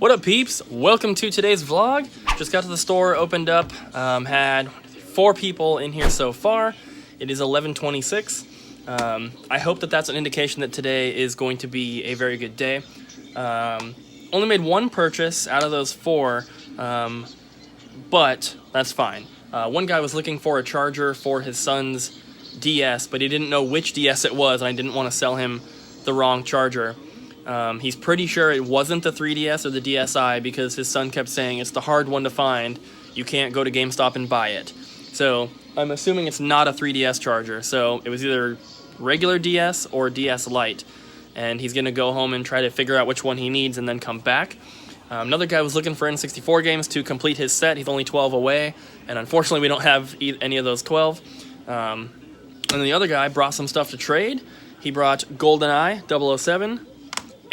What up, peeps? Welcome to today's vlog. Just got to the store, opened up, had 4 people in here so far. It is 11:26. I hope that that's an indication that today is going to be a very good day. Only made 1 purchase out of those 4, but that's fine. One guy was looking for a charger for his son's DS, but he didn't know which DS it was, and I didn't want to sell him the wrong charger. He's pretty sure it wasn't the 3DS or the DSi because his son kept saying it's the hard one to find. You can't go to GameStop and buy it. So I'm assuming it's not a 3DS charger. So it was either regular DS or DS Lite. And he's going to go home and try to figure out which one he needs and then come back. Another guy was looking for N64 games to complete his set. He's only 12 away. And unfortunately, we don't have any of those 12. And then the other guy brought some stuff to trade. He brought GoldenEye 007.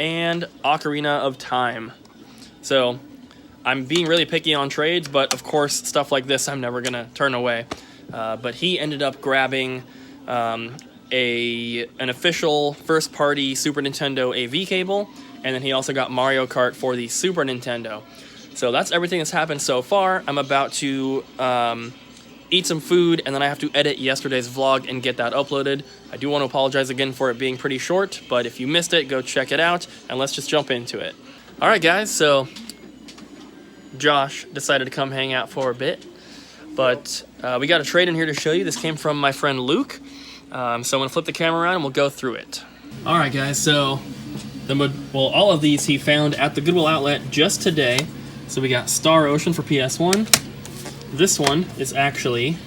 And Ocarina of Time. So I'm being really picky on trades, but of course stuff like this I'm never gonna turn away. But he ended up grabbing an official first-party Super Nintendo AV cable, and then he also got Mario Kart for the Super Nintendo. So that's everything that's happened so far. I'm about to eat some food, and then I have to edit yesterday's vlog and get that uploaded. I do want to apologize again for it being pretty short, but if you missed it, go check it out, and let's just jump into it. Alright guys, so Josh decided to come hang out for a bit, but we got a trade in here to show you. This came from my friend Luke, so I'm going to flip the camera around and we'll go through it. Alright guys, so all of these he found at the Goodwill outlet just today. So we got Star Ocean for PS1. This one is actually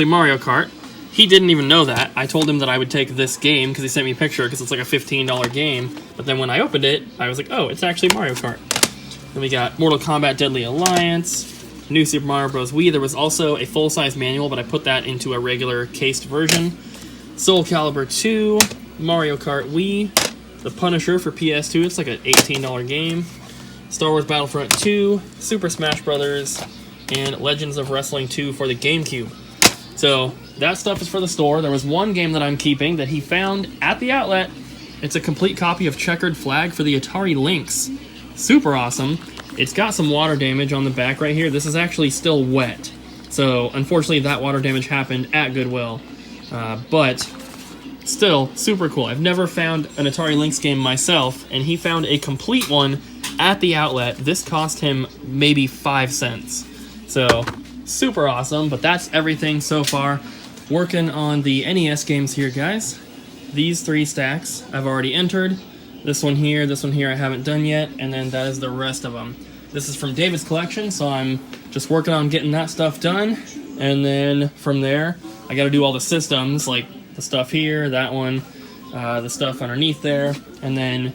Mario Kart. He didn't even know that. I told him that I would take this game because he sent me a picture because it's like a $15 game. But then when I opened it, I was like, oh, it's actually Mario Kart. Then we got Mortal Kombat Deadly Alliance, New Super Mario Bros. Wii. There was also a full-size manual, but I put that into a regular cased version. Soul Calibur 2, Mario Kart Wii, The Punisher for PS2. It's like an $18 game. Star Wars Battlefront 2, Super Smash Bros., and Legends of Wrestling 2 for the GameCube. So that stuff is for the store. There was one game that I'm keeping that he found at the outlet. It's a complete copy of Checkered Flag for the Atari Lynx. Super awesome. It's got some water damage on the back right here. This is actually still wet. So unfortunately that water damage happened at Goodwill. But still super cool. I've never found an Atari Lynx game myself, and he found a complete one at the outlet. This cost him maybe 5 cents. So, super awesome, but that's everything so far. Working on the NES games here, guys. These 3 stacks I've already entered. This one here I haven't done yet, and then that is the rest of them. This is from David's collection, so I'm just working on getting that stuff done. And then from there, I gotta do all the systems, like the stuff here, that one, the stuff underneath there, and then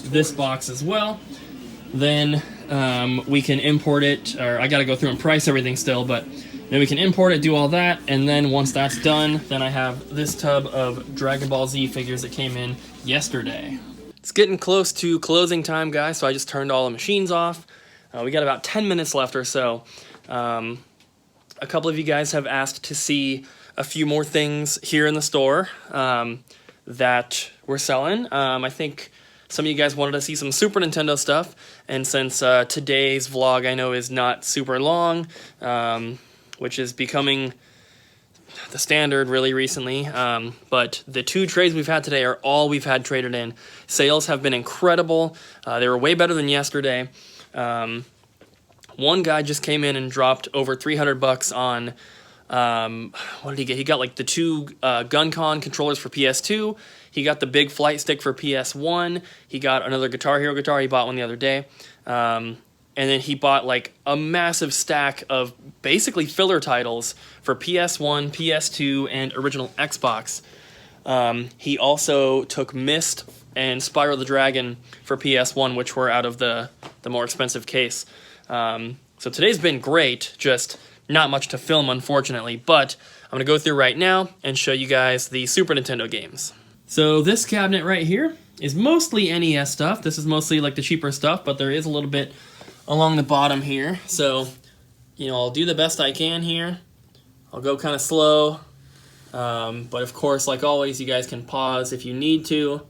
this box as well. Then we can import it, or I gotta go through and price everything still, but then we can import it, do all that, and then once that's done, then I have this tub of Dragon Ball Z figures that came in yesterday. It's getting close to closing time, guys, so I just turned all the machines off. We got about 10 minutes left or so. A couple of you guys have asked to see a few more things here in the store that we're selling. I think some of you guys wanted to see some Super Nintendo stuff, and since today's vlog I know is not super long, which is becoming the standard really recently, but the 2 trades we've had today are all we've had traded in. Sales have been incredible. They were way better than yesterday. One guy just came in and dropped over $300 on, what did he get? He got like the 2 GunCon controllers for PS2. He got the big flight stick for PS1. He got another Guitar Hero guitar. He bought one the other day. And then he bought like a massive stack of basically filler titles for PS1, PS2, and original Xbox. He also took Myst and Spyro the Dragon for PS1, which were out of the more expensive case. So today's been great, just not much to film, unfortunately. But I'm going to go through right now and show you guys the Super Nintendo games. So this cabinet right here is mostly NES stuff. This is mostly like the cheaper stuff, but there is a little bit along the bottom here. So, you know, I'll do the best I can here. I'll go kind of slow. But of course, like always, you guys can pause if you need to.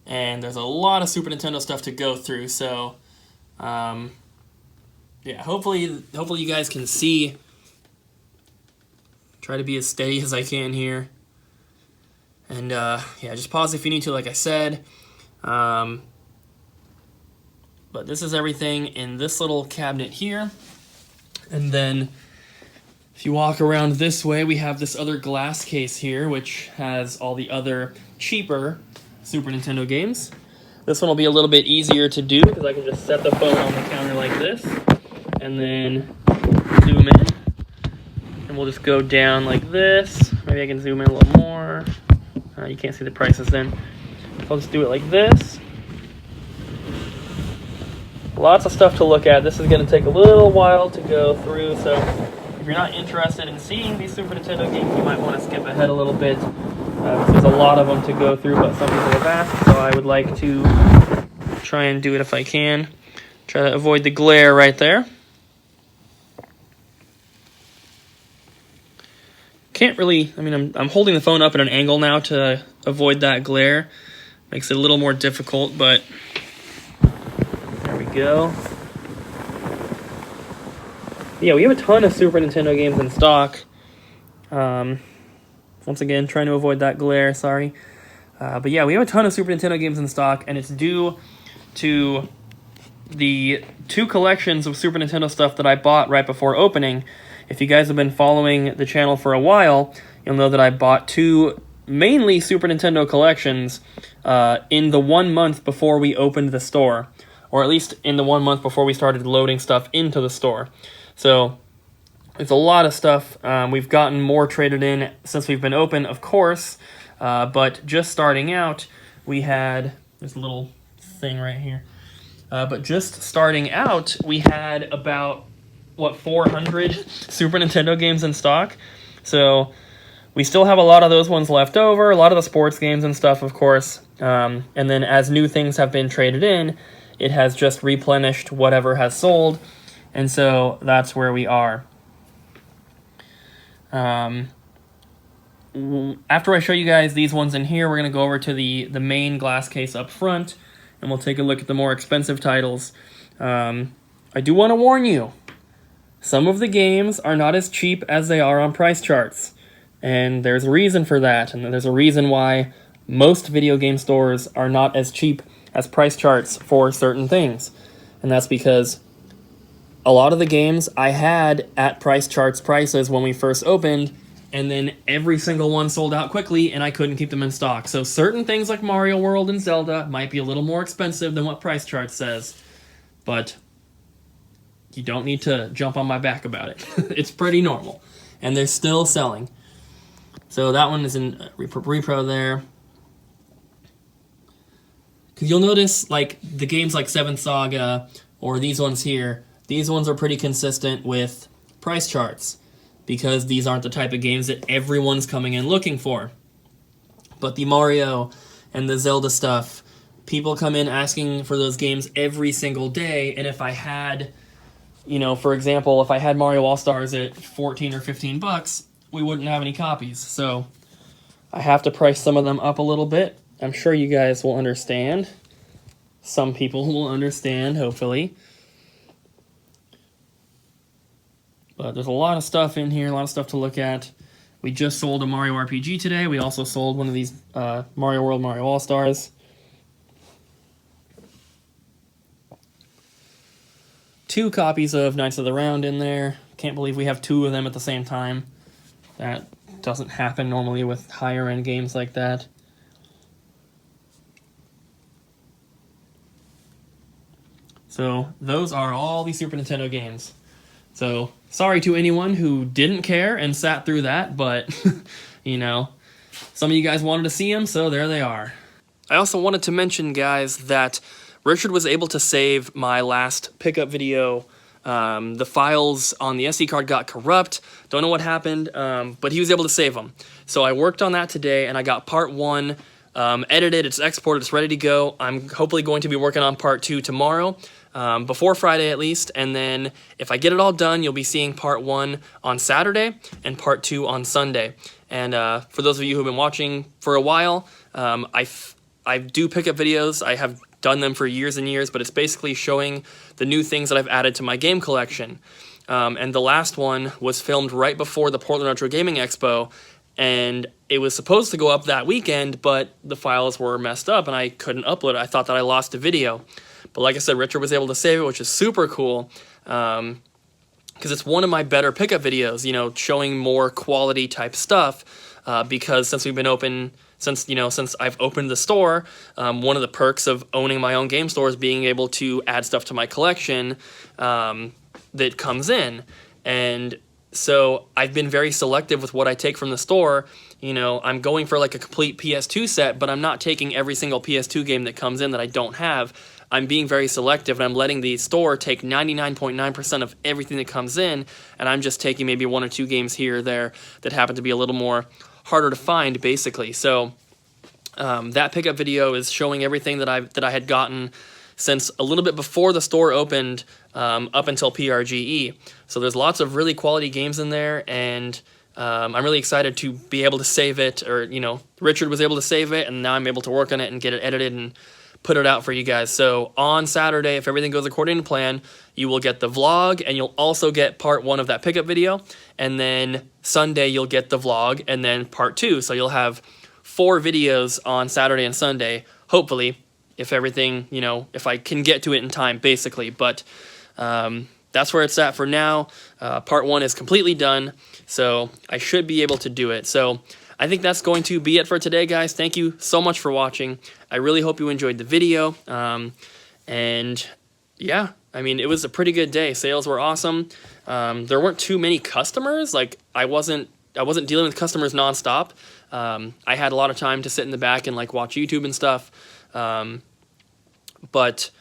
and there's a lot of Super Nintendo stuff to go through. So, yeah, hopefully you guys can see. Try to be as steady as I can here. And yeah, just pause if you need to, like I said. But this is everything in this little cabinet here. And then if you walk around this way, we have this other glass case here, which has all the other cheaper Super Nintendo games. This one will be a little bit easier to do because I can just set the phone on the counter like this and then zoom in. And we'll just go down like this. Maybe I can zoom in a little more. You can't see the prices then. I'll just do it like this. Lots of stuff to look at. This is going to take a little while to go through, so if you're not interested in seeing these Super Nintendo games, you might want to skip ahead a little bit. There's a lot of them to go through, but some people have asked, so I would like to try and do it if I can. Try to avoid the glare right there. Can't really, I mean, I'm holding the phone up at an angle now to avoid that glare. Makes it a little more difficult, but there we go. Yeah, we have a ton of Super Nintendo games in stock. Once again, trying to avoid that glare, sorry. But yeah, we have a ton of Super Nintendo games in stock, and it's due to the 2 collections of Super Nintendo stuff that I bought right before opening. If you guys have been following the channel for a while, you'll know that I bought 2 mainly Super Nintendo collections in the 1 month before we opened the store, or at least in the 1 month before we started loading stuff into the store. So it's a lot of stuff. We've gotten more traded in since we've been open, of course, but just starting out, we had this little thing right here. But just starting out, we had about 400 Super Nintendo games in stock. So we still have a lot of those ones left over, a lot of the sports games and stuff, of course. And then as new things have been traded in, it has just replenished whatever has sold. And so that's where we are. After I show you guys these ones in here, we're going to go over to the main glass case up front, and we'll take a look at the more expensive titles. I do want to warn you, some of the games are not as cheap as they are on price charts. And there's a reason for that, and there's a reason why most video game stores are not as cheap as price charts for certain things. And that's because a lot of the games I had at price charts prices when we first opened, and then every single one sold out quickly, and I couldn't keep them in stock. So certain things like Mario World and Zelda might be a little more expensive than what price chart says, but you don't need to jump on my back about it. It's pretty normal, and they're still selling. So that one is in repro there. Because you'll notice, like, the games like 7th Saga, or these ones here, these ones are pretty consistent with price charts, because these aren't the type of games that everyone's coming in looking for. But the Mario and the Zelda stuff, people come in asking for those games every single day, and if I had, you know, for example, if I had Mario All-Stars at 14 or 15 bucks, we wouldn't have any copies. So I have to price some of them up a little bit. I'm sure you guys will understand. Some people will understand, hopefully. But there's a lot of stuff in here, a lot of stuff to look at. We just sold a Mario RPG today. We also sold one of these Mario World, Mario All-Stars. Two copies of Knights of the Round in there. Can't believe we have 2 of them at the same time. That doesn't happen normally with higher-end games like that. So those are all the Super Nintendo games. So sorry to anyone who didn't care and sat through that, but, you know, some of you guys wanted to see them, so there they are. I also wanted to mention, guys, that Richard was able to save my last pickup video. The files on the SD card got corrupt. Don't know what happened, but he was able to save them. So I worked on that today, and I got part 1 edited. It's exported. It's ready to go. I'm hopefully going to be working on part 2 tomorrow, before Friday at least. And then if I get it all done, you'll be seeing part 1 on Saturday and part 2 on Sunday. And for those of you who have been watching for a while, I do pickup videos. I have done them for years and years, but it's basically showing the new things that I've added to my game collection. And the last one was filmed right before the Portland Retro Gaming Expo, and it was supposed to go up that weekend, but the files were messed up and I couldn't upload it. I thought that I lost the video. But like I said, Richard was able to save it, which is super cool, because it's one of my better pickup videos, you know, showing more quality type stuff, because since we've been open, since I've opened the store, one of the perks of owning my own game store is being able to add stuff to my collection that comes in. And so I've been very selective with what I take from the store. You know, I'm going for like a complete PS2 set, but I'm not taking every single PS2 game that comes in that I don't have. I'm being very selective, and I'm letting the store take 99.9% of everything that comes in, and I'm just taking maybe 1 or 2 games here or there that happen to be a little more harder to find, basically. So that pickup video is showing everything that I had gotten since a little bit before the store opened, up until PRGE. So there's lots of really quality games in there, and I'm really excited to be able to save it, or, you know, Richard was able to save it, and now I'm able to work on it and get it edited and put it out for you guys. So on Saturday, if everything goes according to plan, you will get the vlog, and you'll also get part 1 of that pickup video, and then Sunday you'll get the vlog, and then part 2. So you'll have 4 videos on Saturday and Sunday, hopefully, if everything, you know, if I can get to it in time, basically. But that's where it's at for now. Part 1 is completely done, so I should be able to do it. So I think that's going to be it for today, guys. Thank you so much for watching. I really hope you enjoyed the video. And yeah, I mean, it was a pretty good day. Sales were awesome. There weren't too many customers. Like, I wasn't dealing with customers nonstop. I had a lot of time to sit in the back and like watch YouTube and stuff. But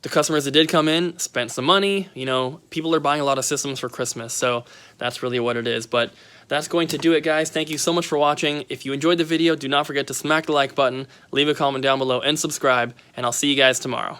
the customers that did come in spent some money. You know, people are buying a lot of systems for Christmas, so that's really what it is. But that's going to do it, guys. Thank you so much for watching. If you enjoyed the video, do not forget to smack the like button, leave a comment down below, and subscribe, and I'll see you guys tomorrow.